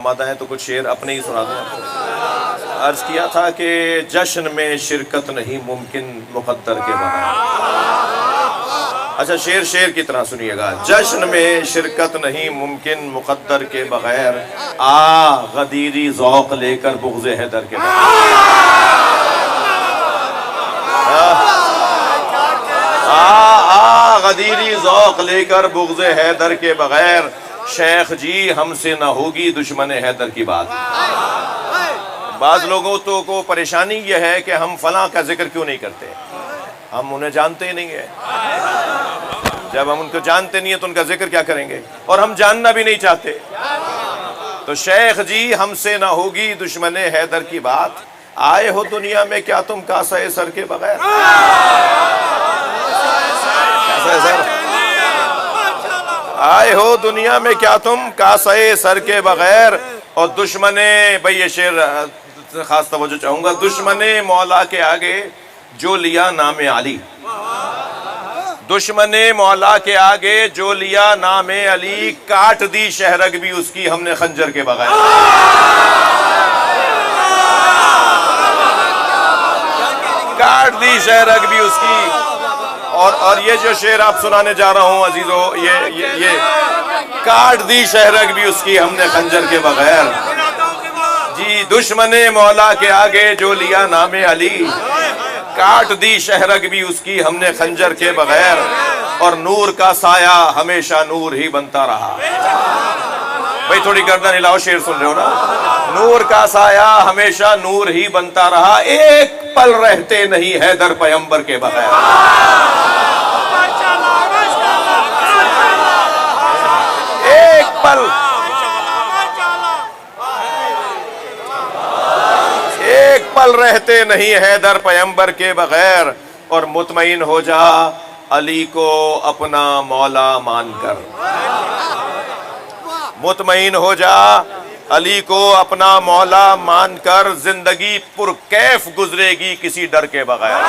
آمادہ ہیں تو کچھ شعر اپنے ہی سنا دیں۔ عرض کیا تھا کہ جشن میں شرکت نہیں ممکن مقدر کے بغیر۔ اچھا شعر کی طرح سنیے گا۔ جشن میں شرکت نہیں ممکن مقدر کے بغیر، غدیری ذوق لے کر بغض حیدر کے بغیر۔ غدیری ذوق لے کر بغض حیدر کے بغیر، شیخ جی ہم سے نہ ہوگی دشمن حیدر کی بات۔ بعض لوگوں کو پریشانی یہ ہے کہ ہم فلاں کا ذکر کیوں نہیں کرتے، ہم انہیں جانتے ہی نہیں ہیں۔ جب ہم ان کو جانتے نہیں ہیں تو ان کا ذکر کیا کریں گے، اور ہم جاننا بھی نہیں چاہتے۔ تو شیخ جی ہم سے نہ ہوگی دشمن حیدر کی بات، آئے ہو دنیا میں کیا تم کاسہ سر کے بغیر۔ آئے ہو دنیا میں کیا تم کاسہ سر کے بغیر، اور دشمن، بھئی یہ شعر خاص توجہ چاہوں گا، دشمن مولا کے آگے جو لیا نام علی، دشمن مولا کے آگے جو لیا نام علی، کاٹ دی شہرگ بھی اس کی ہم نے خنجر کے بغیر۔ کاٹ دی شہرگ بھی اس کی، اور یہ جو شعر آپ سنانے جا رہا ہوں عزیزو، یہ کاٹ دی شہرگ بھی اس کی ہم نے خنجر کے بغیر۔ جی دشمن مولا کے آگے جو لیا نام علی، کاٹ دی شہرگ بھی اس کی ہم نے خنجر کے بغیر، اور نور کا سایہ ہمیشہ نور ہی بنتا رہا۔ بھئی تھوڑی گردن ہلاؤ، شعر سن رہے ہو نا۔ نور کا سایہ ہمیشہ نور ہی بنتا رہا، ایک پل رہتے نہیں حیدر پیغمبر کے بغیر۔ ایک پل رہتے نہیں حیدر پیغمبر کے بغیر، اور مطمئن ہو جا علی کو اپنا مولا مان کر۔ مطمئن ہو جا علی کو اپنا مولا مان کر، زندگی پر کیف گزرے گی کسی ڈر کے بغیر۔